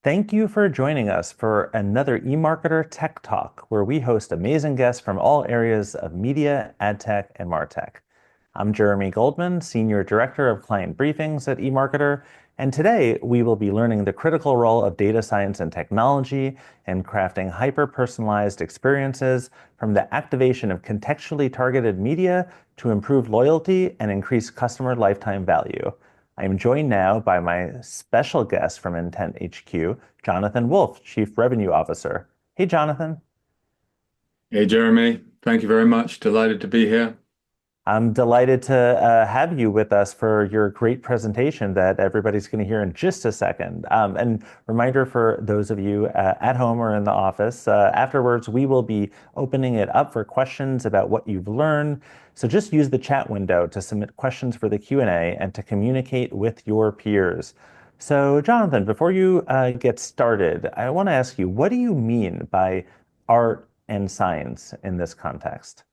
Thank you for joining us for another eMarketer Tech Talk, where we host amazing guests from all areas of media, ad tech, and MarTech. I'm Jeremy Goldman, Senior Director of Client Briefings at eMarketer, and today we will be learning the critical role of data science and technology in crafting hyper-personalized experiences, from the activation of contextually targeted media to improve loyalty and increase customer lifetime value. I am joined now by my special guest from Intent HQ, Jonathan Woolf, Chief Revenue Officer. Hey, Jonathan. Hey, Jeremy. Thank you very much. Delighted to be here. I'm delighted to have you with us for your great presentation that everybody's going to hear in just a second. And reminder for those of you at home or in the office, afterwards we will be opening it up for questions about what you've learned. So just use the chat window to submit questions for the Q&A and to communicate with your peers. So Jonathan, before you get started, I want to ask you, what do you mean by art and science in this context?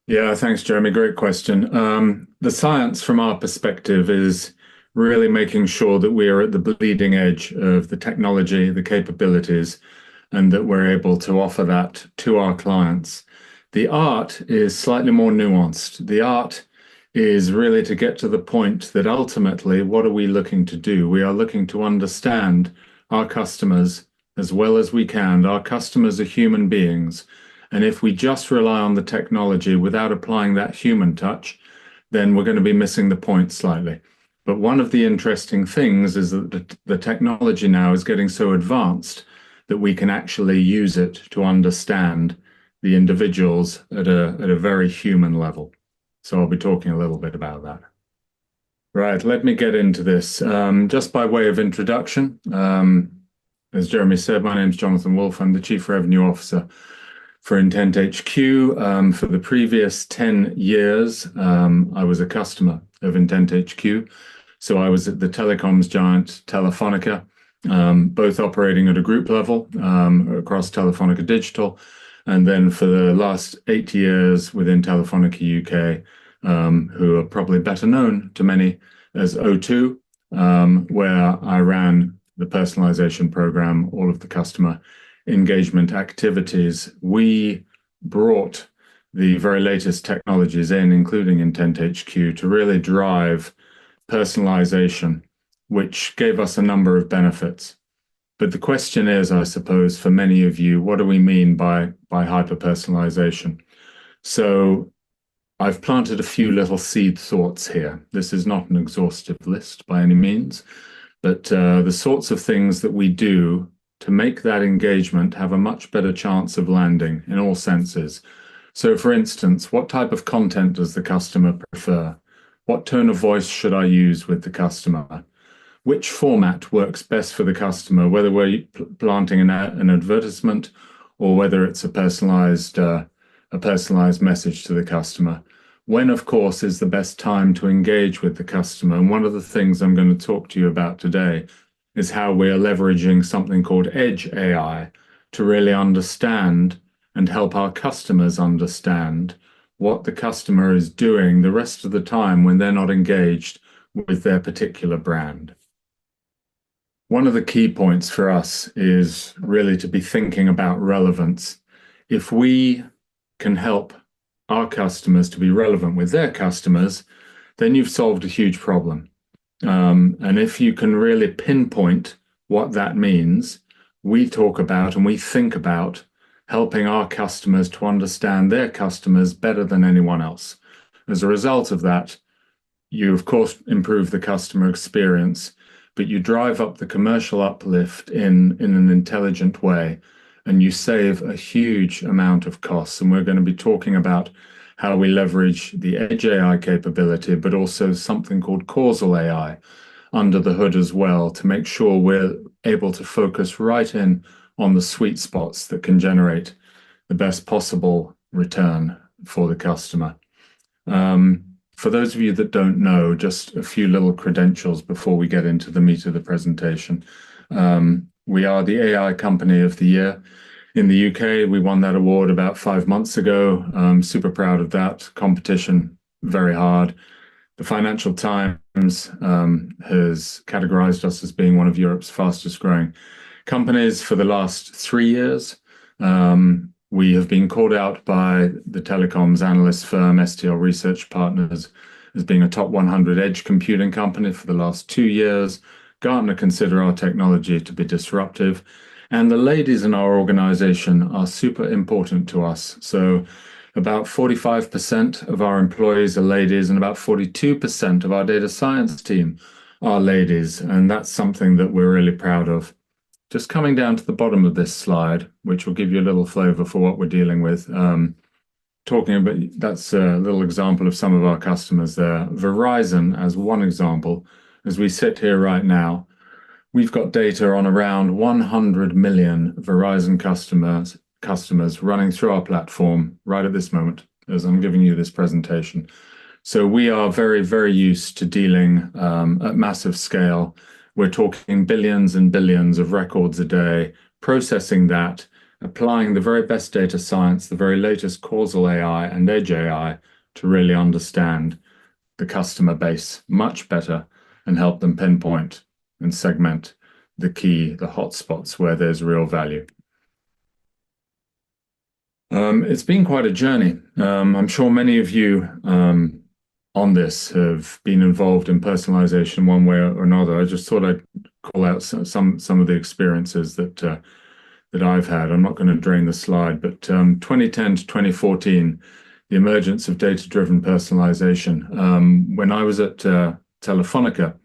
Yeah, thanks, Jeremy. Great question. The science from our perspective is really making sure that we are at the bleeding edge of the technology, the capabilities, and that we're able to offer that to our clients. The art is slightly more nuanced. The art is really to get to the point that ultimately, what are we looking to do? We are looking to understand our customers as well as we can. Our customers are human beings. And if we just rely on the technology without applying that human touch, then we're going to be missing the point slightly. But one of the interesting things is that the technology now is getting so advanced that we can actually use it to understand the individuals at a very human level. So I'll be talking a little bit about that. Right, let me get into this. Just by way of introduction, as Jeremy said, my name is Jonathan Woolf. I'm the Chief Revenue Officer for Intent HQ. For the previous 10 years, I was a customer of Intent HQ. So I was at the telecoms giant Telefonica, both operating at a group level across Telefonica Digital. And then for the last 8 years within Telefonica UK, who are probably better known to many as O2, where I ran the personalization program, all of the customer engagement activities. We brought the very latest technologies in, including Intent HQ, to really drive personalization, which gave us a number of benefits. But the question is, I suppose, for many of you, what do we mean by hyper-personalization? So I've planted a few little seed thoughts here. This is not an exhaustive list by any means, but the sorts of things that we do to make that engagement have a much better chance of landing in all senses. So for instance, what type of content does the customer prefer? What tone of voice should I use with the customer? Which format works best for the customer, whether we're planting an advertisement or whether it's a personalized message to the customer? When, of course, is the best time to engage with the customer? And one of the things I'm going to talk to you about today is how we are leveraging something called Edge AI to really understand and help our customers understand what the customer is doing the rest of the time when they're not engaged with their particular brand. One of the key points for us is really to be thinking about relevance. If we can help our customers to be relevant with their customers, then you've solved a huge problem. And if you can really pinpoint what that means, we talk about and we think about helping our customers to understand their customers better than anyone else. As a result of that, you, of course, improve the customer experience, but you drive up the commercial uplift in an intelligent way, and you save a huge amount of costs. And we're going to be talking about how we leverage the Edge AI capability, but also something called causal AI under the hood as well, to make sure we're able to focus right in on the sweet spots that can generate the best possible return for the customer. For those of you that don't know, just a few little credentials before we get into the meat of the presentation. We are the AI Company of the Year in the UK. We won that award about 5 months ago. I'm super proud of that. Competition, very hard. The Financial Times has categorized us as being one of Europe's fastest growing companies for the last 3 years. We have been called out by the telecoms analyst firm STL Research Partners as being a top 100 edge computing company for the last 2 years. Gartner consider our technology to be disruptive. And the ladies in our organization are super important to us. So about 45% of our employees are ladies, and about 42% of our data science team are ladies. And that's something that we're really proud of. Just coming down to the bottom of this slide, which will give you a little flavor for what we're dealing with. Talking about that's a little example of some of our customers there. Verizon, as one example, as we sit here right now, we've got data on around 100 million Verizon customers running through our platform right at this moment as I'm giving you this presentation. So we are very, very used to dealing at massive scale. We're talking billions and billions of records a day, processing that, applying the very best data science, the very latest causal AI and edge AI to really understand the customer base much better and help them pinpoint and segment the hotspots where there's real value. It's been quite a journey. I'm sure many of you on this have been involved in personalization one way or another. I just thought I'd call out some of the experiences that I've had. I'm not going to drain the slide, but 2010 to 2014, the emergence of data-driven personalization. When I was at Telefonica,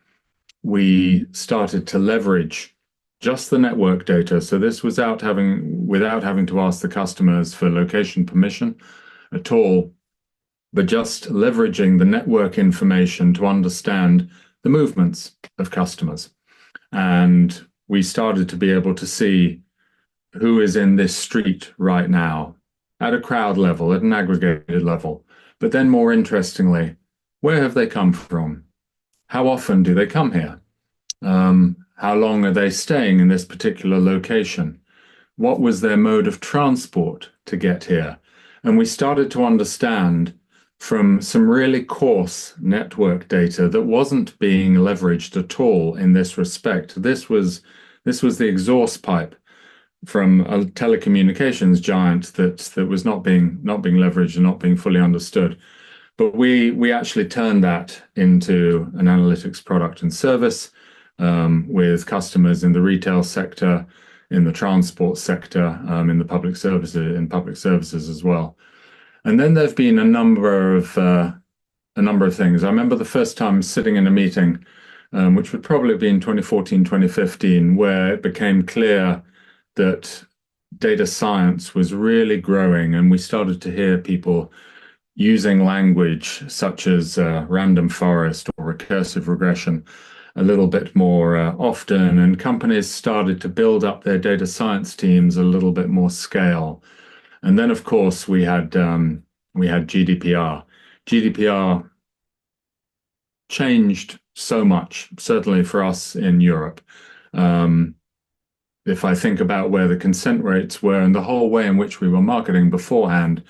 we started to leverage just the network data. So this was without having to ask the customers for location permission at all, but just leveraging the network information to understand the movements of customers. And we started to be able to see who is in this street right now at a crowd level, at an aggregated level. But then more interestingly, where have they come from? How often do they come here? How long are they staying in this particular location? What was their mode of transport to get here? And we started to understand from some really coarse network data that wasn't being leveraged at all in this respect. This was the exhaust pipe from a telecommunications giant that was not being leveraged and not being fully understood. But we actually turned that into an analytics product and service with customers in the retail sector, in the transport sector, in public services as well. And then there've been a number of things. I remember the first time sitting in a meeting, which would probably have been 2014, 2015, where it became clear that data science was really growing, and we started to hear people using language such as random forest or recursive regression a little bit more often, and companies started to build up their data science teams a little bit more scale. And then, of course, we had GDPR. GDPR changed so much, certainly for us in Europe. If I think about where the consent rates were and the whole way in which we were marketing beforehand,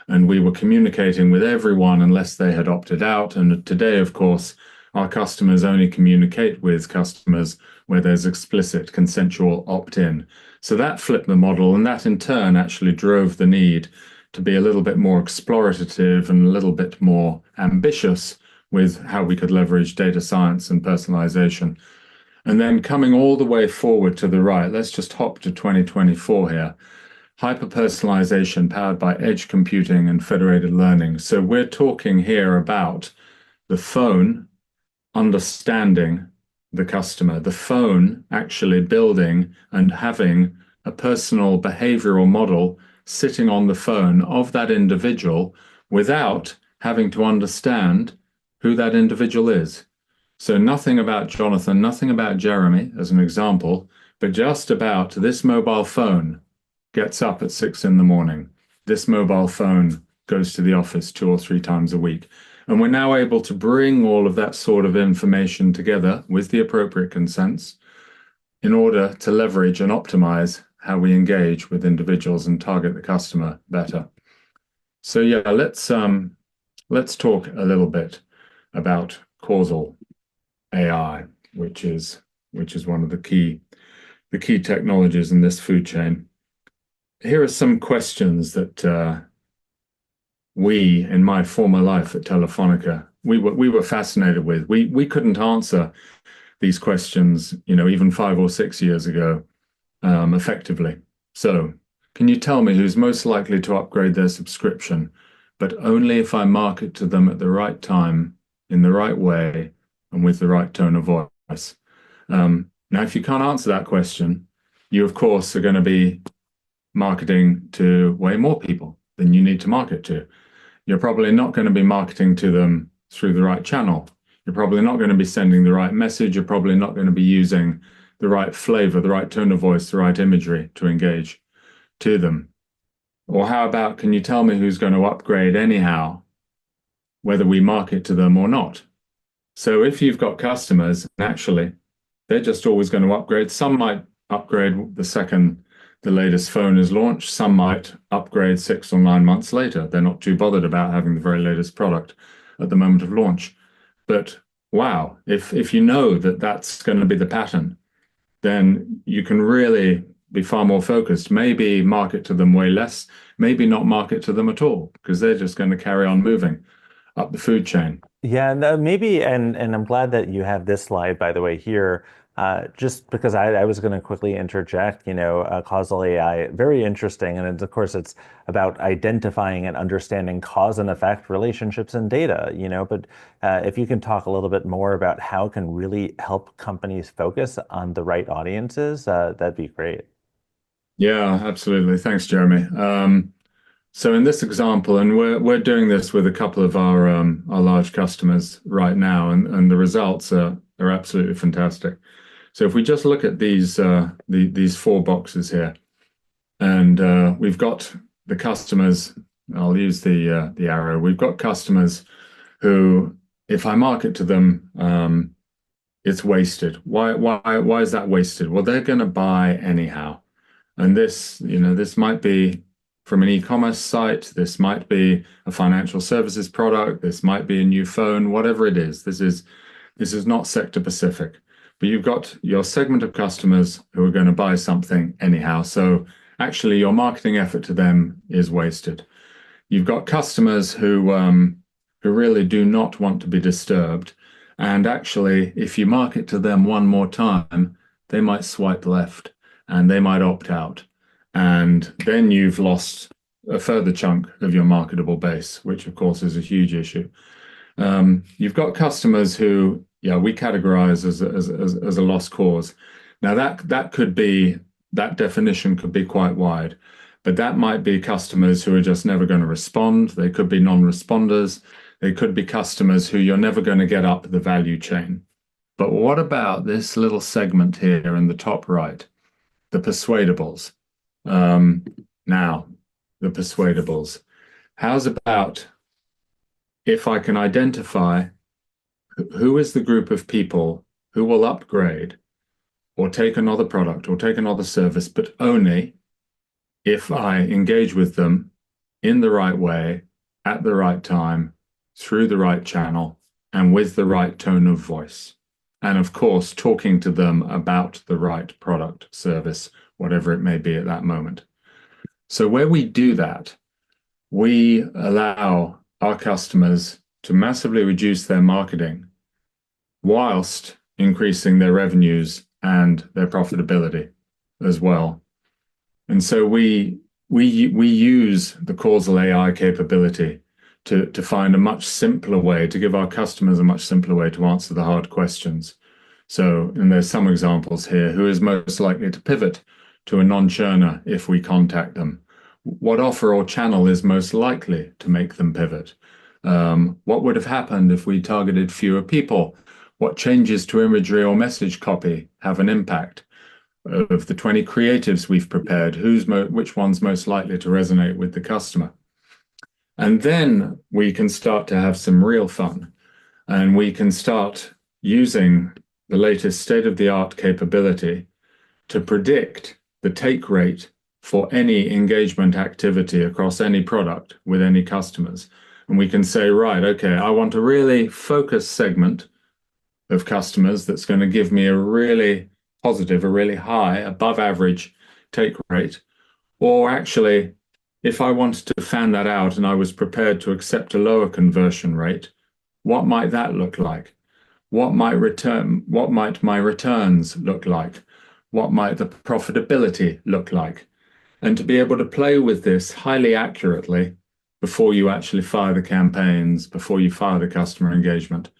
and we were communicating with everyone unless they had opted out. And today, of course, our customers only communicate with customers where there's explicit consensual opt-in. So that flipped the model, and that in turn actually drove the need to be a little bit more explorative and a little bit more ambitious with how we could leverage data science and personalization. And then coming all the way forward to the right, let's just hop to 2024 here. Hyper-personalization powered by edge computing and federated learning. So we're talking here about the phone understanding the customer, the phone actually building and having a personal behavioral model sitting on the phone of that individual without having to understand who that individual is. So nothing about Jonathan, nothing about Jeremy as an example, but just about this mobile phone gets up at 6 a.m. This mobile phone goes to the office 2 or 3 times a week. And we're now able to bring all of that sort of information together with the appropriate consents in order to leverage and optimize how we engage with individuals and target the customer better. So yeah, let's talk a little bit about causal AI, which is one of the key technologies in this food chain. Here are some questions that we, in my former life at Telefonica, we were fascinated with. We couldn't answer these questions, even 5 or 6 years ago, effectively. So, can you tell me who's most likely to upgrade their subscription, but only if I market to them at the right time, in the right way, and with the right tone of voice? Now, if you can't answer that question, you, of course, are going to be marketing to way more people than you need to market to. You're probably not going to be marketing to them through the right channel. You're probably not going to be sending the right message. You're probably not going to be using the right flavor, the right tone of voice, the right imagery to engage to them. Or how about, can you tell me who's going to upgrade anyhow, whether we market to them or not? So if you've got customers, naturally, they're just always going to upgrade. Some might upgrade the second the latest phone is launched. Some might upgrade 6 or 9 months later. They're not too bothered about having the very latest product at the moment of launch. But wow, if you know that that's going to be the pattern, then you can really be far more focused. Maybe market to them way less, maybe not market to them at all, because they're just going to carry on moving up the food chain. Yeah, no, maybe, and I'm glad that you have this slide, by the way, here, just because I was going to quickly interject, causal AI, very interesting. And of course, it's about identifying and understanding cause and effect relationships and data, but if you can talk a little bit more about how it can really help companies focus on the right audiences, that'd be great. Yeah, absolutely. Thanks, Jeremy. So in this example, and we're doing this with a couple of our large customers right now, and the results are absolutely fantastic. So if we just look at these four boxes here, and we've got the customers. I'll use the arrow. We've got customers who, if I market to them, it's wasted. Why is that wasted? Well, they're going to buy anyhow. And this might be from an e-commerce site, this might be a financial services product, this might be a new phone, whatever it is. This is not sector specific, but you've got your segment of customers who are going to buy something anyhow. So actually, your marketing effort to them is wasted. You've got customers who really do not want to be disturbed, and actually, if you market to them one more time, they might swipe left and they might opt out. And then you've lost a further chunk of your marketable base, which of course is a huge issue. You've got customers who, yeah, we categorize as a lost cause. Now that definition could be quite wide, but that might be customers who are just never going to respond. They could be non-responders. They could be customers who you're never going to get up the value chain. But what about this little segment here in the top right? The persuadables. Now, the persuadables. How's about if I can identify who is the group of people who will upgrade or take another product or take another service, but only if I engage with them in the right way, at the right time, through the right channel, and with the right tone of voice. And of course, talking to them about the right product, service, whatever it may be at that moment. So where we do that, we allow our customers to massively reduce their marketing whilst increasing their revenues and their profitability as well. And so we use the causal AI capability to find a much simpler way, to give our customers a much simpler way to answer the hard questions. So, and there's some examples here. Who is most likely to pivot to a non-churner if we contact them? What offer or channel is most likely to make them pivot? What would have happened if we targeted fewer people? What changes to imagery or message copy have an impact? Of the 20 creatives we've prepared, which one's most likely to resonate with the customer? And then we can start to have some real fun, and we can start using the latest state-of-the-art capability to predict the take rate for any engagement activity across any product with any customers. And we can say, right, okay, I want a really focused segment of customers that's going to give me a really positive, a really high, above average take rate? Or actually, if I wanted to fan that out and I was prepared to accept a lower conversion rate, what might that look like? What might my returns look like? What might the profitability look like? And to be able to play with this highly accurately before you actually fire the campaigns, before you fire the customer engagement.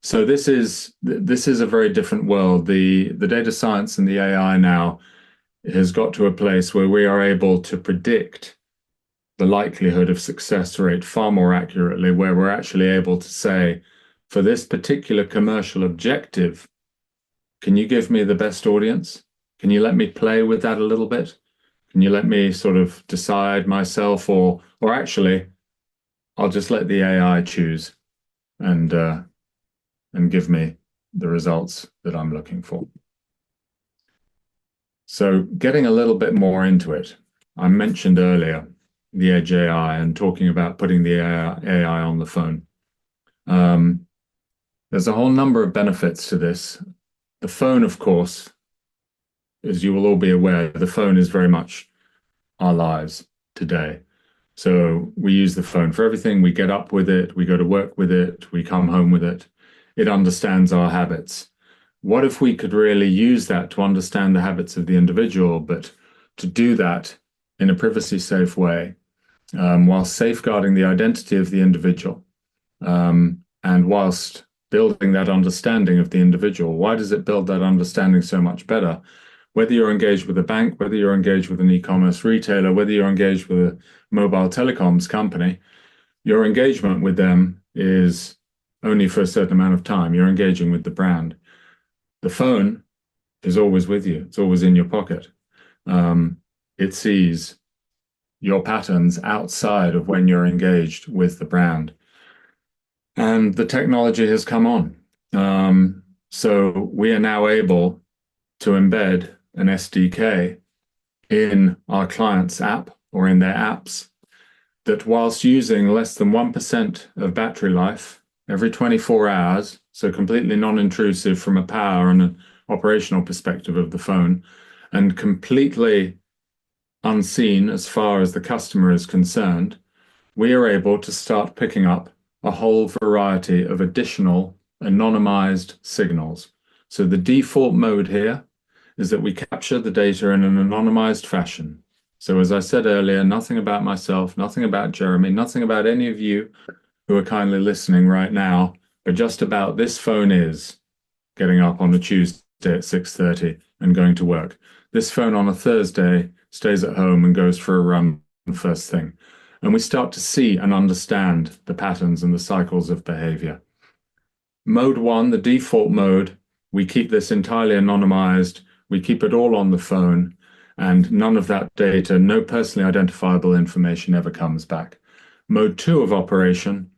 So this is a very different world. The data science and the AI now has got to a place where we are able to predict the likelihood of success rate far more accurately, where we're actually able to say, for this particular commercial objective, can you give me the best audience? Can you let me play with that a little bit? Can you let me sort of decide myself, or actually, I'll just let the AI choose and and give me the results that I'm looking for. So getting a little bit more into it, I mentioned earlier the Edge AI and talking about putting the AI on the phone. There's a whole number of benefits to this. The phone, of course, as you will all be aware, the phone is very much our lives today. So we use the phone for everything. We get up with it, we go to work with it, we come home with it. It understands our habits. What if we could really use that to understand the habits of the individual, but to do that in a privacy safe way, while safeguarding the identity of the individual, and whilst building that understanding of the individual? Why does it build that understanding so much better? Whether you're engaged with a bank, whether you're engaged with an e-commerce retailer, whether you're engaged with a mobile telecoms company, your engagement with them is only for a certain amount of time. You're engaging with the brand. The phone is always with you. It's always in your pocket. It sees your patterns outside of when you're engaged with the brand. And the technology has come on. So we are now able to embed an SDK in our client's app or in their apps that, whilst using less than 1% of battery life every 24 hours, so completely non-intrusive from a power and an operational perspective of the phone, and completely unseen as far as the customer is concerned, we are able to start picking up a whole variety of additional anonymized signals. So the default mode here is that we capture the data in an anonymized fashion. So as I said earlier, nothing about myself, nothing about Jeremy, nothing about any of you who are kindly listening right now, but just about this phone is getting up on a Tuesday at 6:30 and going to work. This phone on a Thursday stays at home and goes for a run first thing. And we start to see and understand the patterns and the cycles of behavior. Mode one, the default mode, we keep this entirely anonymized. We keep it all on the phone, and none of that data, no personally identifiable information ever comes back. Mode two of operation,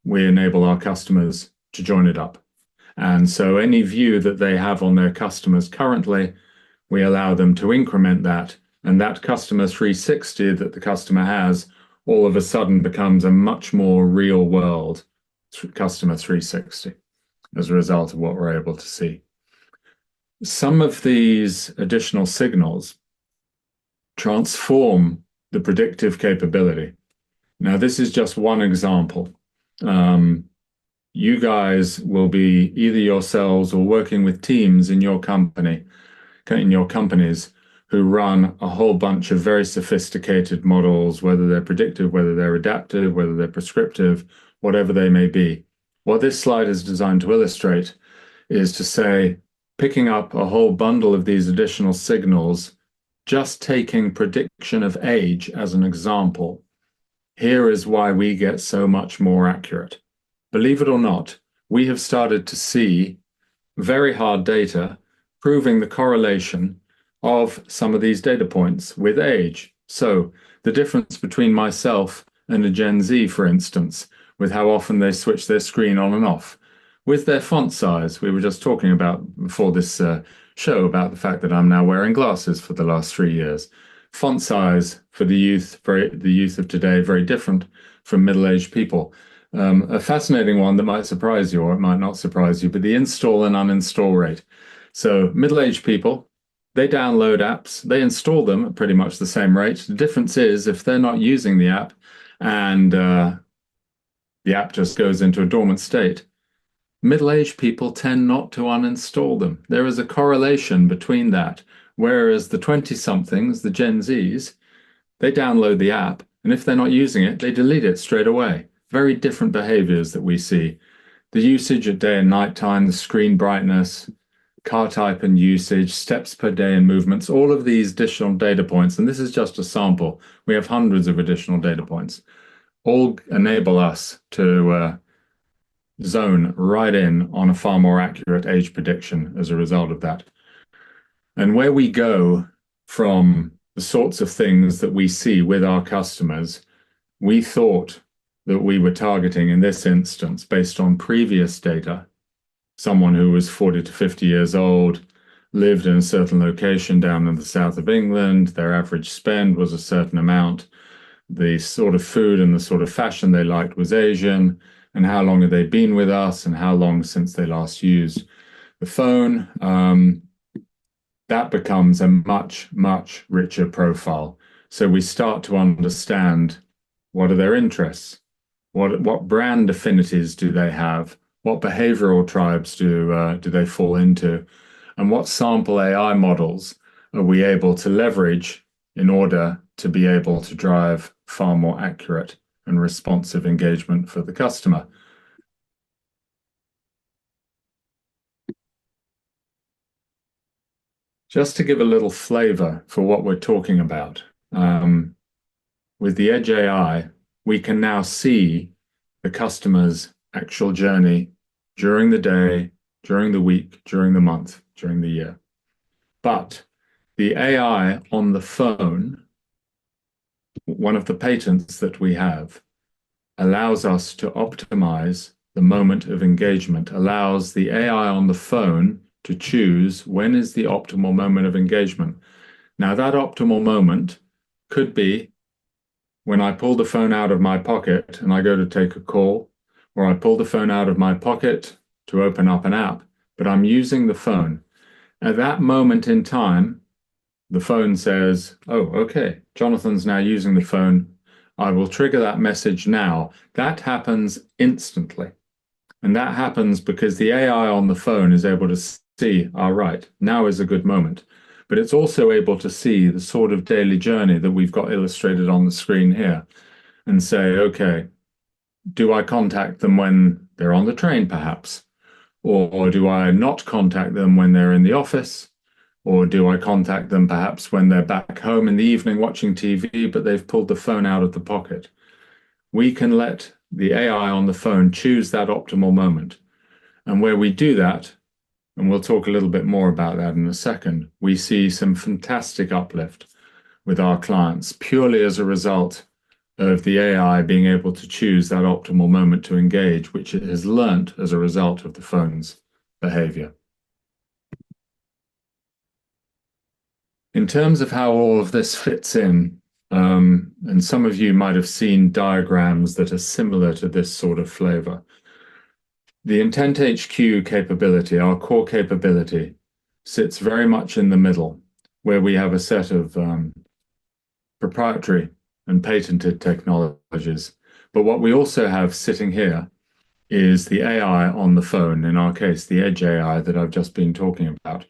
we enable our customers to join it up. And so any view that they have on their customers currently, we allow them to increment that. And that customer 360 that the customer has all of a sudden becomes a much more real world customer 360 as a result of what we're able to see. Some of these additional signals transform the predictive capability. Now, this is just one example. You guys will be either yourselves or working with teams in your company, in your companies, who run a whole bunch of very sophisticated models, whether they're predictive, whether they're adaptive, whether they're prescriptive, whatever they may be. What this slide is designed to illustrate is to say, picking up a whole bundle of these additional signals, just taking prediction of age as an example, here is why we get so much more accurate. Believe it or not, we have started to see very hard data proving the correlation of some of these data points with age. So the difference between myself and a Gen Z, for instance, with how often they switch their screen on and off, with their font size. We were just talking about before this show about the fact that I'm now wearing glasses for the last 3 years. Font size for the youth of today, very different from middle-aged people. A fascinating one that might surprise you or it might not surprise you, but the install and uninstall rate. So middle-aged people, they download apps, they install them at pretty much the same rate. The difference is if they're not using the app and the app just goes into a dormant state, middle-aged people tend not to uninstall them. There is a correlation between that, whereas the 20-somethings, the Gen Zs, they download the app, and if they're not using it, they delete it straight away. Very different behaviors that we see. The usage at day and night time, the screen brightness, car type and usage, steps per day and movements, all of these additional data points, and this is just a sample. We have hundreds of additional data points, all enable us to zone right in on a far more accurate age prediction as a result of that. And where we go from the sorts of things that we see with our customers, we thought that we were targeting in this instance, based on previous data, someone who was 40 to 50 years old, lived in a certain location down in the south of England, their average spend was a certain amount, the sort of food and the sort of fashion they liked was Asian, and how long had they been with us, and how long since they last used the phone. That becomes a much, much richer profile. So we start to understand what are their interests, what brand affinities do they have, what behavioral tribes do they fall into, and what sample AI models are we able to leverage in order to be able to drive far more accurate and responsive engagement for the customer. Just to give a little flavor for what we're talking about, with the Edge AI, we can now see the customer's actual journey during the day, during the week, during the month, during the year. But the AI on the phone, one of the patents that we have, allows us to optimize the moment of engagement, allows the AI on the phone to choose when is the optimal moment of engagement. Now, that optimal moment could be when I pull the phone out of my pocket and I go to take a call, or I pull the phone out of my pocket to open up an app, but I'm using the phone. At that moment in time, the phone says, oh, okay, Jonathan's now using the phone. I will trigger that message now. That happens instantly. And that happens because the AI on the phone is able to see, all right, now is a good moment. But it's also able to see the sort of daily journey that we've got illustrated on the screen here and say, okay, do I contact them when they're on the train, perhaps? Or do I not contact them when they're in the office? Or do I contact them perhaps when they're back home in the evening watching TV, but they've pulled the phone out of the pocket? We can let the AI on the phone choose that optimal moment. And where we do that, and we'll talk a little bit more about that in a second, we see some fantastic uplift with our clients purely as a result of the AI being able to choose that optimal moment to engage, which it has learnt as a result of the phone's behavior. In terms of how all of this fits in, and some of you might have seen diagrams that are similar to this sort of flavor. The Intent HQ capability, our core capability, sits very much in the middle, where we have a set of proprietary and patented technologies. But what we also have sitting here is the AI on the phone, in our case, the Edge AI that I've just been talking about.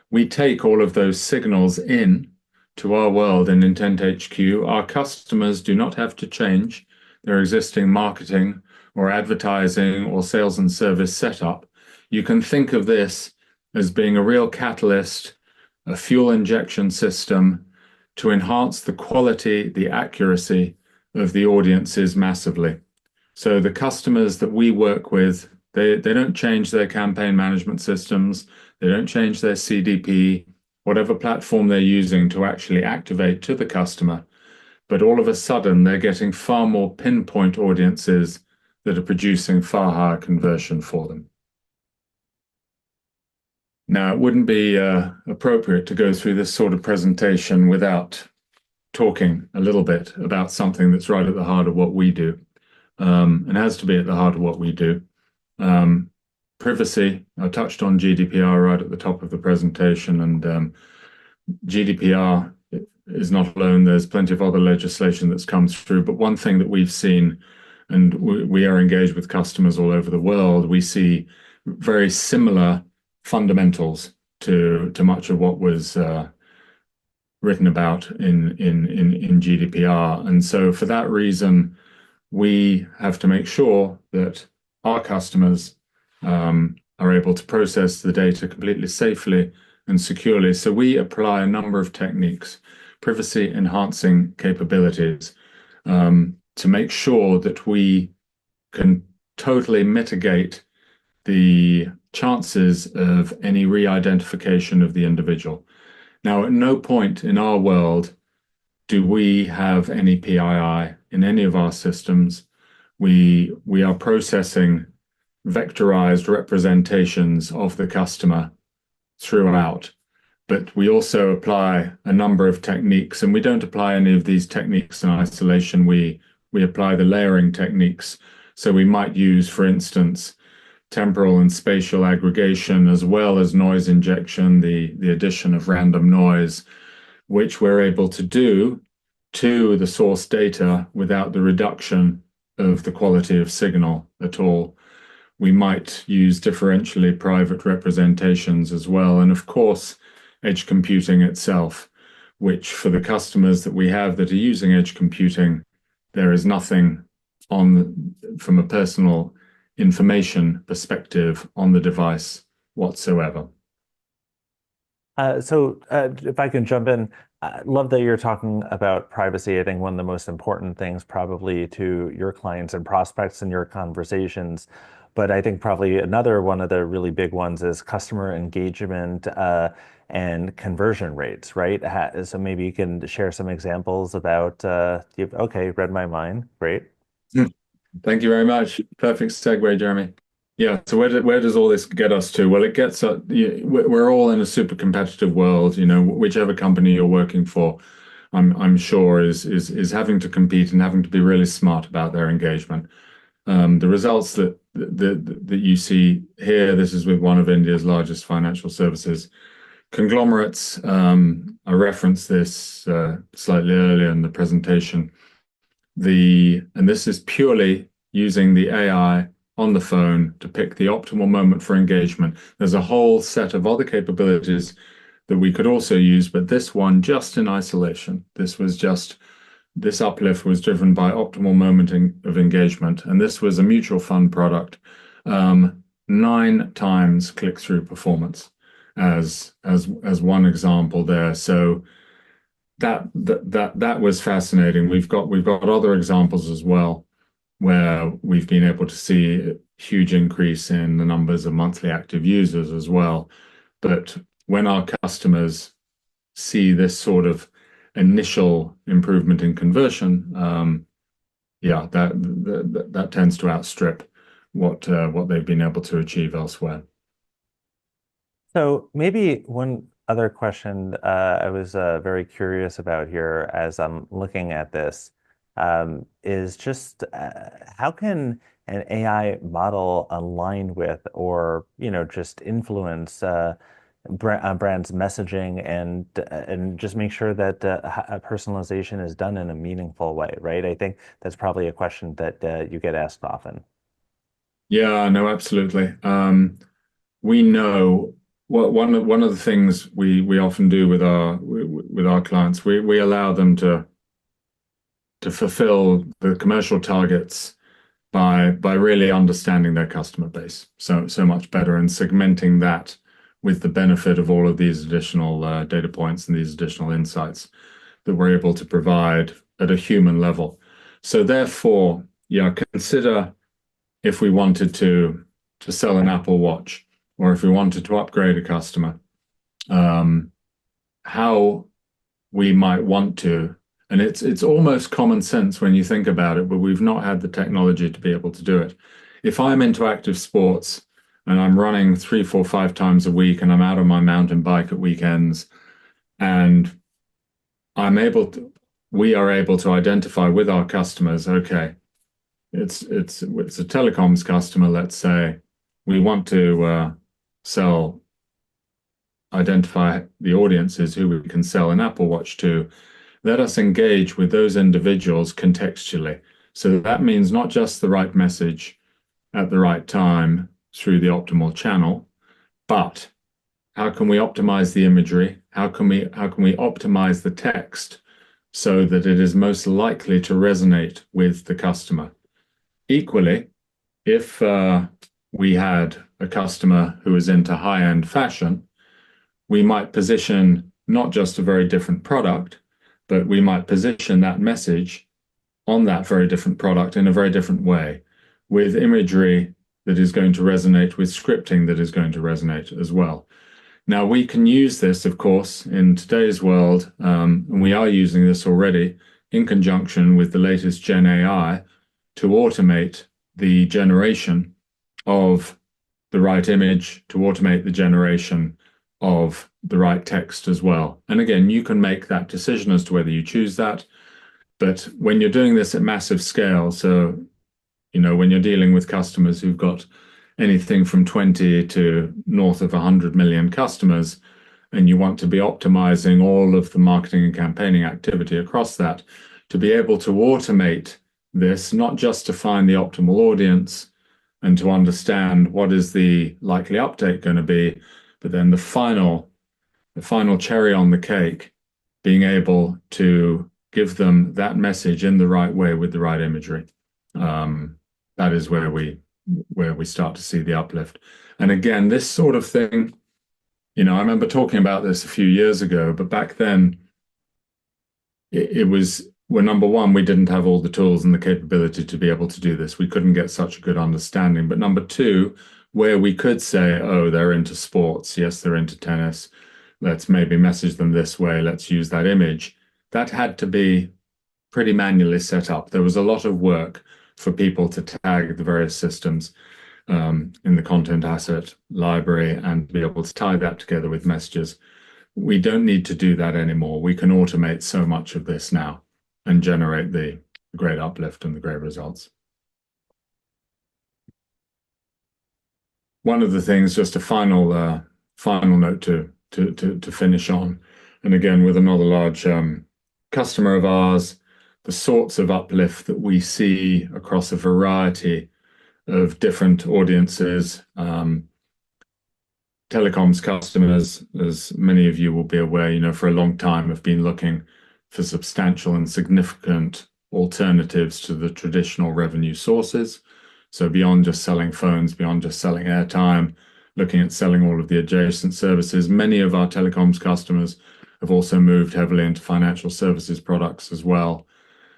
We take all of those signals in to our world in Intent HQ. Our customers do not have to change their existing marketing or advertising or sales and service setup. You can think of this as being a real catalyst, a fuel injection system to enhance the quality, the accuracy of the audiences massively. So the customers that we work with, they don't change their campaign management systems, they don't change their CDP, whatever platform they're using to actually activate to the customer. But all of a sudden, they're getting far more pinpoint audiences that are producing far higher conversion for them. Now, it wouldn't be appropriate to go through this sort of presentation without talking a little bit about something that's right at the heart of what we do. and has to be at the heart of what we do. Um, Privacy, I touched on GDPR right at the top of the presentation, and GDPR is not alone. There's plenty of other legislation that's come through. But one thing that we've seen, and we are engaged with customers all over the world, we see very similar fundamentals to much of what was written about in GDPR. And so for that reason, we have to make sure that our customers are able to process the data completely safely and securely. So we apply a number of techniques, privacy enhancing capabilities, to make sure that we can totally mitigate the chances of any re-identification of the individual. Now, at no point in our world do we have any PII in any of our systems. We are processing vectorized representations of the customer throughout, but we also apply a number of techniques, and we don't apply any of these techniques in isolation. We apply the layering techniques. So we might use, for instance, temporal and spatial aggregation as well as noise injection, the addition of random noise, which we're able to do to the source data without the reduction of the quality of signal at all. We might use differentially private representations as well. And of course, edge computing itself, which for the customers that we have that are using edge computing, there is nothing on from a personal information perspective on the device whatsoever. If I can jump in, I love that you're talking about privacy. I think one of the most important things probably to your clients and prospects in your conversations. But I think probably another one of the really big ones is customer engagement and conversion rates, right? So maybe you can share some examples about, okay, read my mind. Great. Thank you very much. Perfect segue, Jeremy. Yeah, so where does all this get us to? Well, it gets we're all in a super competitive world, whichever company you're working for, I'm sure is having to compete and having to be really smart about their engagement. The results that you see here, this is with one of India's largest financial services conglomerates. I referenced this slightly earlier in the presentation. And this is purely using the AI on the phone to pick the optimal moment for engagement. There's a whole set of other capabilities that we could also use, but this one just in isolation. This uplift was driven by optimal moment of engagement, and this was a mutual fund product. 9 times click-through performance as one example there. So that was fascinating. We've got other examples as well where we've been able to see a huge increase in the numbers of monthly active users as well. But when our customers see this sort of initial improvement in conversion, yeah, that tends to outstrip what they've been able to achieve elsewhere. So maybe one other question I was very curious about here as I'm looking at this is just how can an AI model align with or just influence brand's messaging and just make sure that personalization is done in a meaningful way, right? I think that's probably a question that you get asked often. Yeah, no, absolutely. We know one of the things we often do with our clients, we allow them to fulfill the commercial targets by really understanding their customer base so much better and segmenting that with the benefit of all of these additional data points and these additional insights that we're able to provide at a human level. So therefore, yeah, consider if we wanted to sell an Apple Watch or if we wanted to upgrade a customer, how we might want to. And it's almost common sense when you think about it, but we've not had the technology to be able to do it. If I'm into active sports and I'm running 3, 4, 5 times a week and I'm out on my mountain bike at weekends and we are able to identify with our customers, okay, It's a telecoms customer, let's say. We want to sell, identify the audiences who we can sell an Apple Watch to. Let us engage with those individuals contextually. So that means not just the right message at the right time through the optimal channel, but how can we optimize the imagery? How can we optimize the text so that it is most likely to resonate with the customer? Equally, if we had a customer who is into high-end fashion, we might position not just a very different product, but we might position that message on that very different product in a very different way, with imagery that is going to resonate, with scripting that is going to resonate as well. Now, we can use this, of course, in today's world, and we are using this already in conjunction with the latest Gen AI to automate the generation of the right image, to automate the generation of the right text as well. And again, you can make that decision as to whether you choose that. But when you're doing this at massive scale, so when you're dealing with customers who've got anything from 20 to north of 100 million customers, and you want to be optimizing all of the marketing and campaigning activity across that, to be able to automate this, not just to find the optimal audience and to understand what is the likely uptake going to be, but then the final cherry on the cake, being able to give them that message in the right way with the right imagery. That is where we start to see the uplift. And again, this sort of thing, I remember talking about this a few years ago, but back then it was, well, number one, we didn't have all the tools and the capability to be able to do this. We couldn't get such a good understanding. But number two, where we could say, oh, they're into sports. Yes, they're into tennis. Let's maybe message them this way. Let's use that image. That had to be pretty manually set up. There was a lot of work for people to tag the various systems in the content asset library and be able to tie that together with messages. We don't need to do that anymore. We can automate so much of this now and generate the great uplift and the great results. One of the things, just a final note to finish on, and again with another large customer of ours, the sorts of uplift that we see across a variety of different audiences. Telecoms customers, as many of you will be aware, for a long time have been looking for substantial and significant alternatives to the traditional revenue sources. So beyond just selling phones, beyond just selling airtime, looking at selling all of the adjacent services, many of our telecoms customers have also moved heavily into financial services products as well.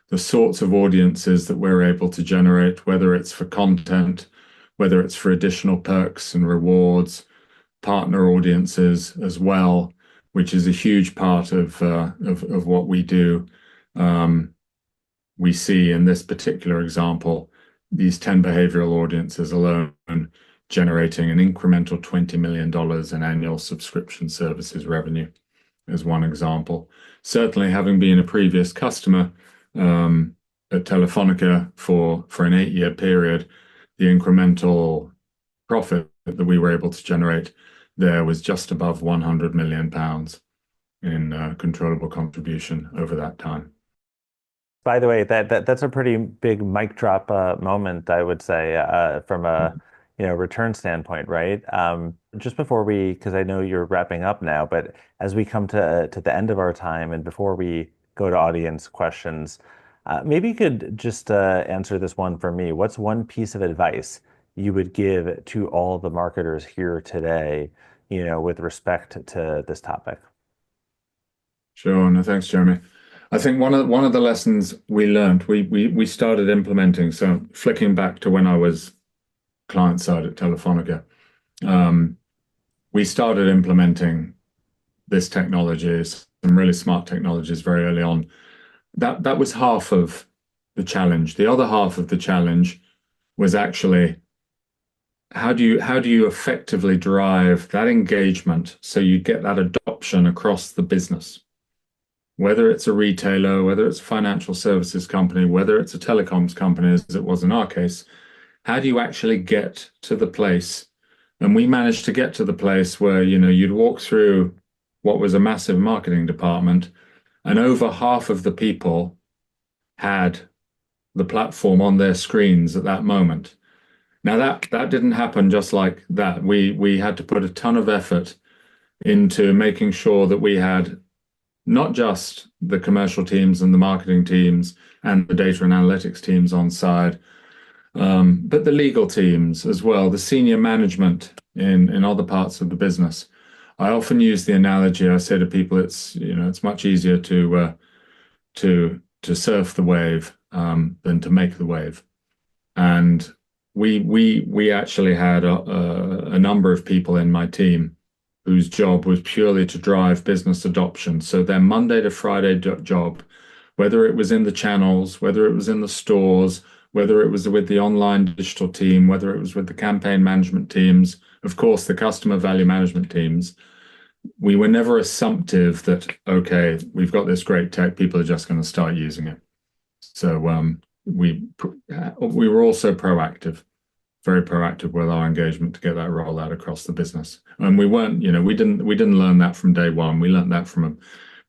The sorts of audiences that we're able to generate, whether it's for content, whether it's for additional perks and rewards, partner audiences as well, which is a huge part of what we do. We see in this particular example, these 10 behavioral audiences alone generating an incremental $20 million in annual subscription services revenue, as one example. Certainly, having been a previous customer at Telefonica for an 8-year period, the incremental profit that we were able to generate there was just above 100 million pounds in controllable contribution over that time. By the way, that's a pretty big mic drop moment, I would say, from a return standpoint, right? Just before because I know you're wrapping up now, but as we come to the end of our time and before we go to audience questions, maybe you could just answer this one for me. What's one piece of advice you would give to all the marketers here today, with respect to this topic? Sure. No, thanks, Jeremy. I think one of the lessons we learned, we started implementing. So flicking back to when I was client side at Telefonica, we started implementing this technology, some really smart technologies very early on. That was half of the challenge. The other half of the challenge was actually how do you effectively drive that engagement so you get that adoption across the business? whether it's a retailer, whether it's a financial services company, whether it's a telecoms company, as it was in our case, how do you actually get to the place? And we managed to get to the place where, you'd walk through what was a massive marketing department, and over half of the people had the platform on their screens at that moment. Now that didn't happen just like that. We had to put a ton of effort into making sure that we had not just the commercial teams and the marketing teams and the data and analytics teams on side, but the legal teams as well, the senior management in other parts of the business. I often use the analogy. I say to people, it's much easier to surf the wave than to make the wave. And we actually had a number of people in my team whose job was purely to drive business adoption. So their Monday to Friday job, whether it was in the channels, whether it was in the stores, whether it was with the online digital team, whether it was with the campaign management teams, of course, the customer value management teams, we were never assumptive that, okay, we've got this great tech, people are just going to start using it. So we were also proactive, very proactive with our engagement to get that roll out across the business. And we weren't, we didn't learn that from day one. We learned that from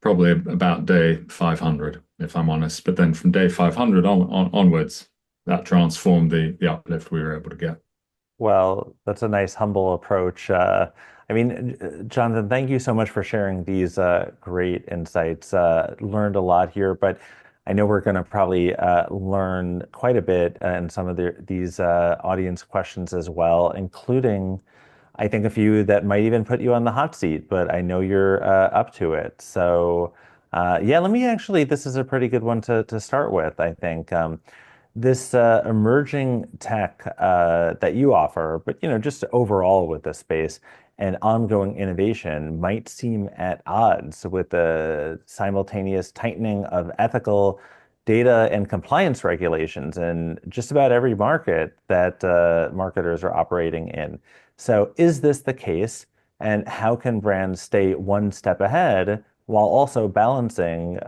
probably about day 500, if I'm honest. But then from day 500 onwards, that transformed the uplift we were able to get. Well, that's a nice, humble approach. Jonathan, thank you so much for sharing these great insights. Learned a lot here, but I know we're going to probably learn quite a bit in some of these audience questions as well, including, I think, a few that might even put you on the hot seat, but I know you're up to it. So, yeah, this is a pretty good one to start with, I think. This emerging tech that you offer, but just overall with the space and ongoing innovation might seem at odds with the simultaneous tightening of ethical data and compliance regulations in just about every market that marketers are operating in. So, is this the case? And how can brands stay one step ahead while also balancing,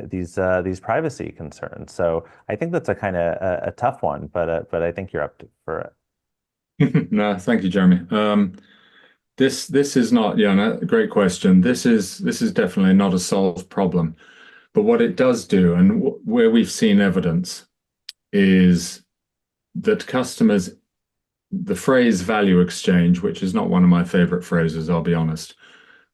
these privacy concerns? So I think that's a kind of a tough one, but I think you're for it. No, thank you, Jeremy. This is not, yeah, no, great question. This is definitely not a solved problem. But what it does do, and where we've seen evidence, is that customers, the phrase value exchange, which is not one of my favorite phrases, I'll be honest,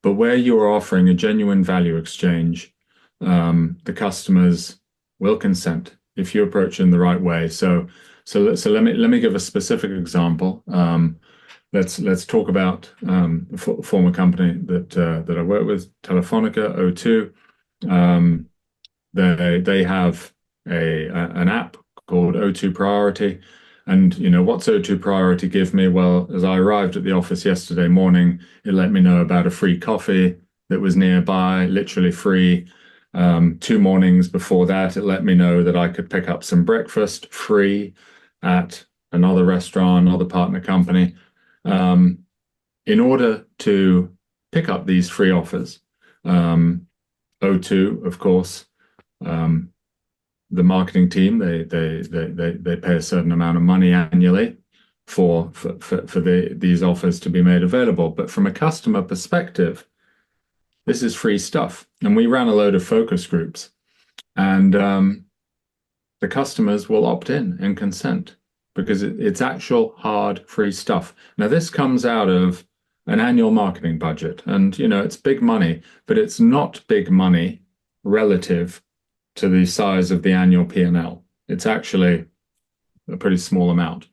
but where you are offering a genuine value exchange, the customers will consent if you approach in the right way. So let me give a specific example. Let's talk about a former company that I work with, Telefonica O2. Um, they have an app called O2 Priority. And what's O2 Priority give me? Well, as I arrived at the office yesterday morning, it let me know about a free coffee that was nearby, literally free. 2 mornings before that, it let me know that I could pick up some breakfast free at another restaurant, another partner company. Um, in order to pick up these free offers, O2, of course, um, the marketing team, they pay a certain amount of money annually for these offers to be made available. But from a customer perspective, this is free stuff. And we ran a load of focus groups, and the customers will opt in and consent because it's actual hard free stuff. Now, this comes out of an annual marketing budget, and it's big money, but it's not big money relative to the size of the annual P&L. It's actually a pretty small amount.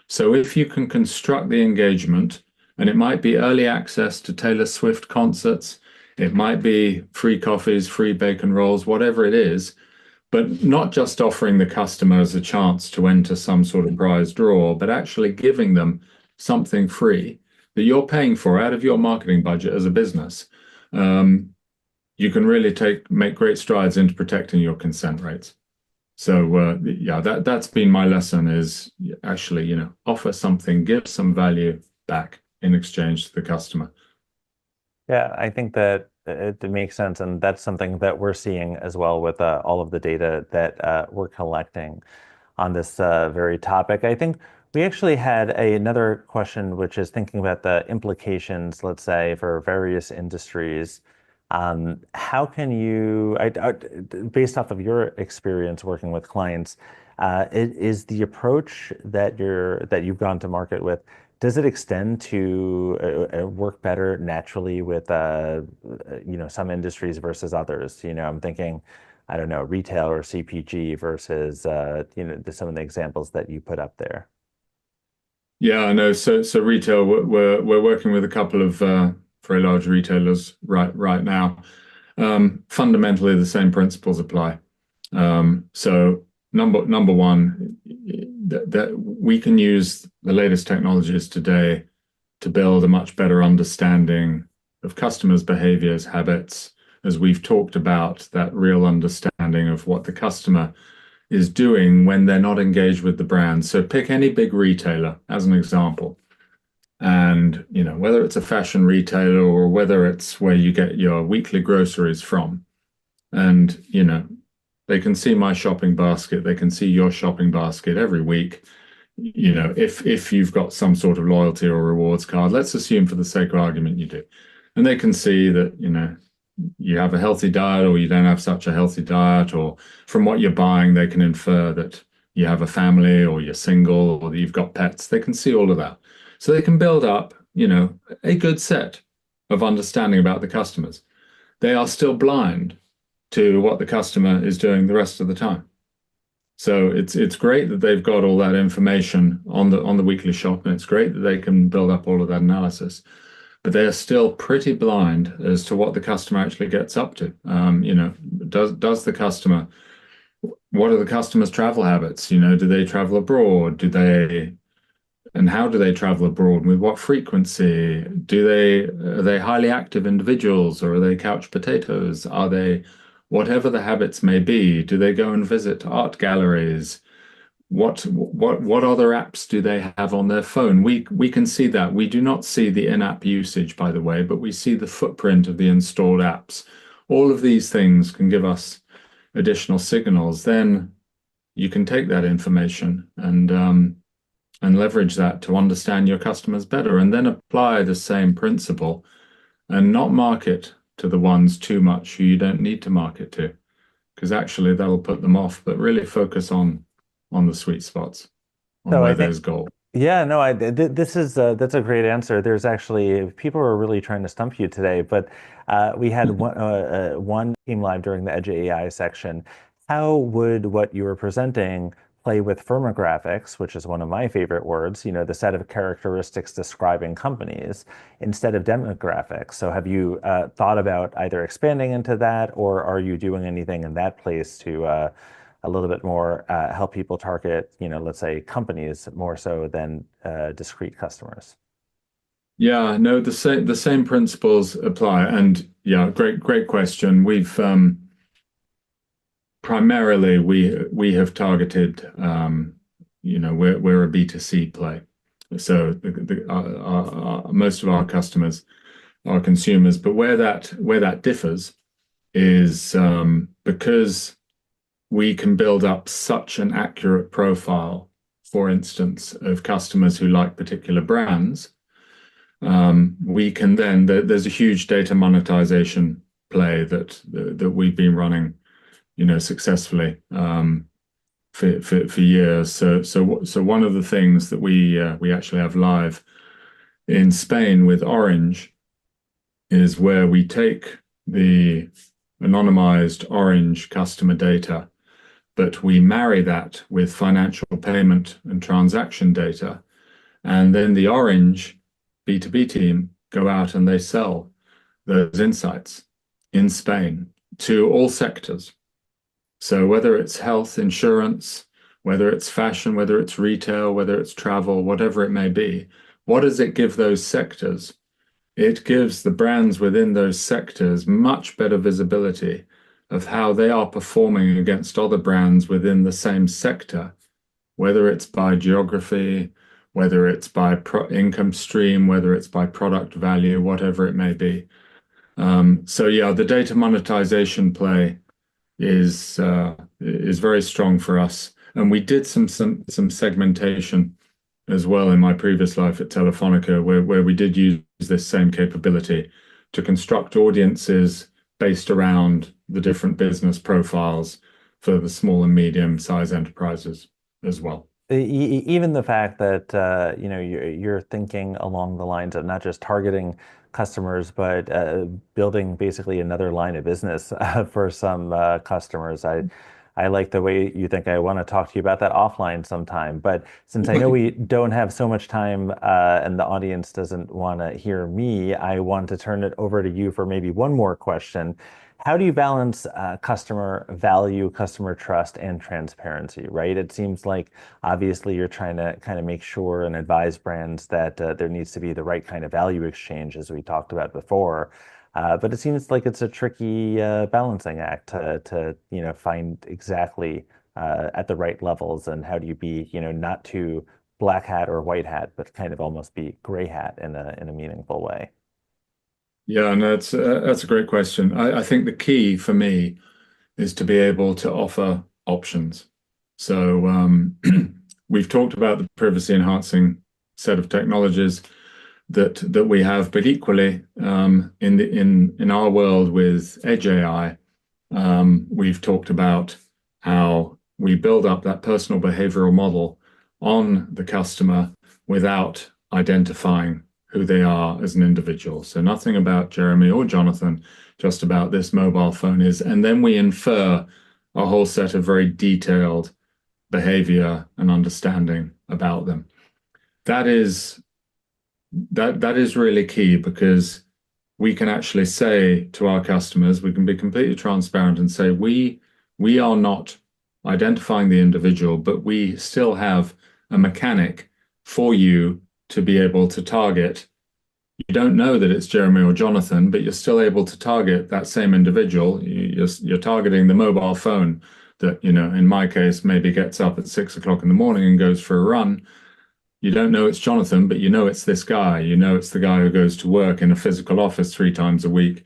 So if you can construct the engagement, and it might be early access to Taylor Swift concerts, it might be free coffees, free bacon rolls, whatever it is, but not just offering the customers a chance to enter some sort of prize draw, but actually giving them something free that you're paying for out of your marketing budget as a business. You can really make great strides into protecting your consent rates. So yeah, that's been my lesson is actually, offer something, give some value back in exchange to the customer. Yeah, I think that it makes sense, and that's something that we're seeing as well with all of the data that we're collecting on this very topic. I think we actually had another question, which is thinking about the implications, let's say, for various industries. How can you, based off of your experience working with clients, is the approach that you've gone to market with, does it extend to work better naturally with some industries versus others? I'm thinking, I don't know, retail or CPG versus some of the examples that you put up there. Yeah, I know. So retail, we're working with a couple of very large retailers right now. Fundamentally, the same principles apply. So number one, that we can use the latest technologies today to build a much better understanding of customers' behaviors, habits, as we've talked about, that real understanding of what the customer is doing when they're not engaged with the brand. So pick any big retailer as an example. And, whether it's a fashion retailer or whether it's where you get your weekly groceries from. And, they can see my shopping basket, they can see your shopping basket every week. If you've got some sort of loyalty or rewards card, let's assume for the sake of argument you do. And they can see that, you have a healthy diet or you don't have such a healthy diet, or from what you're buying, they can infer that you have a family or you're single or that you've got pets. They can see all of that. So they can build up, a good set of understanding about the customers. They are still blind to what the customer is doing the rest of the time. So it's great that they've got all that information on the weekly shop, and it's great that they can build up all of that analysis. But they are still pretty blind as to what the customer actually gets up to. Does the customer, what are the customer's travel habits? Do they travel abroad? And how do they travel abroad? With what frequency? Are they highly active individuals, or are they couch potatoes? Are they, whatever the habits may be, do they go and visit art galleries? What other apps do they have on their phone? We can see that. We do not see the in-app usage, by the way, but we see the footprint of the installed apps. All of these things can give us additional signals. Then you can take that information and leverage that to understand your customers better, and then apply the same principle and not market to the ones too much who you don't need to market to, because actually that'll put them off, but really focus on the sweet spots, on So I where think, there's gold. yeah, no, this is that's a great answer. There's actually people are really trying to stump you today, but we had one came live during the Edge AI section. How would what you were presenting play with firmographics, which is one of my favorite words, the set of characteristics describing companies instead of demographics? So have you thought about either expanding into that, or are you doing anything in that place to a little bit more help people target, let's say companies more so than discrete customers? Yeah, no, the same principles apply. And yeah, great question. We've primarily we have targeted, we're a B2C play. So most of our customers are consumers, but where that differs is because we can build up such an accurate profile, for instance, of customers who like particular brands. We can then, there's a huge data monetization play that we've been running, successfully for years. So one of the things that we actually have live in Spain with Orange is where we take the anonymized Orange customer data, but we marry that with financial payment and transaction data. And then the Orange B2B team go out and they sell those insights in Spain to all sectors. So whether it's health insurance, whether it's fashion, whether it's retail, whether it's travel, whatever it may be, what does it give those sectors? It gives the brands within those sectors much better visibility of how they are performing against other brands within the same sector, whether it's by geography, whether it's by income stream, whether it's by product value, whatever it may be. So yeah, the data monetization play is very strong for us, and we did some segmentation as well in my previous life at Telefonica, where we did use this same capability to construct audiences based around the different business profiles for the small and medium size enterprises as well. Even the fact that you're thinking along the lines of not just targeting customers, but building basically another line of business for some customers. I like the way you think. I want to talk to you about that offline sometime. But since I know we don't have so much time and the audience doesn't want to hear me, I want to turn it over to you for maybe one more question. How do you balance customer value, customer trust, and transparency, right? It seems like obviously you're trying to kind of make sure and advise brands that there needs to be the right kind of value exchange, as we talked about before. But it seems like it's a tricky balancing act to find exactly at the right levels, and how do you be, not too black hat or white hat, but kind of almost be gray hat in a meaningful way. Yeah, no, that's a great question. I think the key for me is to be able to offer options. So we've talked about the privacy enhancing set of technologies that we have, but equally in our world with Edge AI, we've talked about how we build up that personal behavioral model on the customer without identifying who they are as an individual. So nothing about Jeremy or Jonathan, just about this mobile phone is. And then we infer a whole set of very detailed behavior and understanding about them. That is that is really key because we can actually say to our customers, we can be completely transparent and say we are not identifying the individual, but we still have a mechanic for you to be able to target. You don't know that it's Jeremy or Jonathan, but you're still able to target that same individual. You're targeting the mobile phone that, in my case, maybe gets up at 6 o'clock in the morning and goes for a run. You don't know it's Jonathan, but you know it's this guy. You know it's the guy who goes to work in a physical office 3 times a week,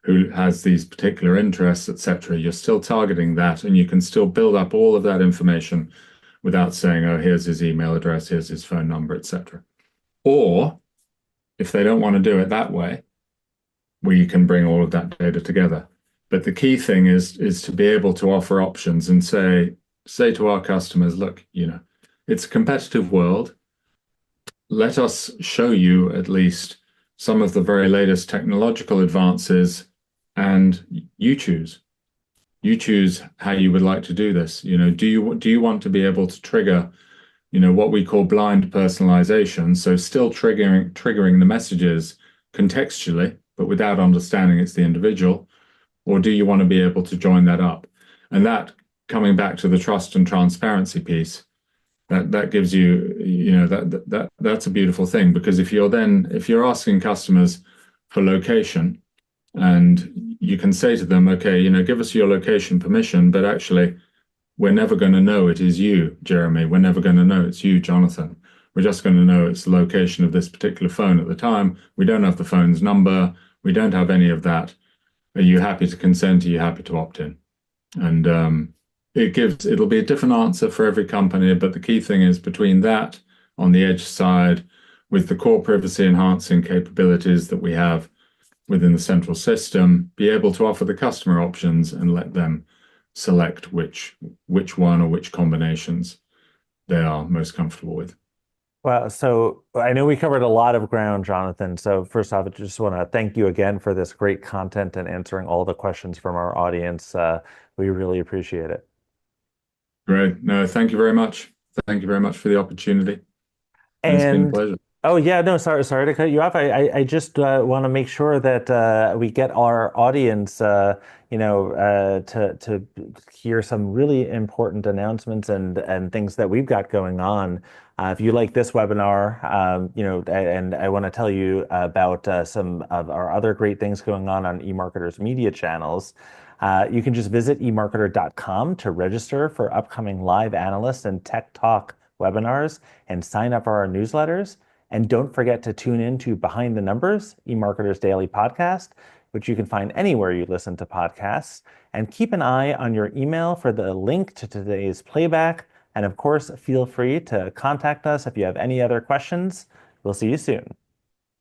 who has these particular interests, etc. You're still targeting that, and you can still build up all of that information without saying, "Oh, here's his email address, here's his phone number, etc." Or if they don't want to do it that way, we can bring all of that data together. But the key thing is to be able to offer options and say to our customers, look, it's a competitive world. Let us show you at least some of the very latest technological advances, and you choose. You choose how you would like to do this. Do you want to be able to trigger, what we call blind personalization? So still triggering the messages contextually, but without understanding it's the individual, or do you want to be able to join that up? And that coming back to the trust and transparency piece, that gives you, that's a beautiful thing because if you're asking customers for location and you can say to them, okay, give us your location permission, but actually we're never going to know it is you, Jeremy. We're never going to know it's you, Jonathan. We're just going to know it's the location of this particular phone at the time. We don't have the phone's number. We don't have any of that. Are you happy to consent? Are you happy to opt in? And it'll be a different answer for every company, but the key thing is between that on the edge side with the core privacy enhancing capabilities that we have within the central system, be able to offer the customer options and let them select which one or which combinations they are most comfortable with. Well, so I know we covered a lot of ground, Jonathan. So first off, I just want to thank you again for this great content and answering all the questions from our audience. We really appreciate it. Great. No, thank you very much. Thank you very much for the opportunity. It's been a And pleasure. oh yeah, no, sorry to cut you off. I just want to make sure that we get our audience, to hear some really important announcements and things that we've got going on. If you like this webinar, and I want to tell you about some of our other great things going on eMarketer's media channels. You can just visit emarketer.com to register for upcoming live analyst and tech talk webinars and sign up for our newsletters. And don't forget to tune in to Behind the Numbers, eMarketer's daily podcast. which you can find anywhere you listen to podcasts. And keep an eye on your email for the link to today's playback. And of course, feel free to contact us if you have any other questions. We'll see you soon.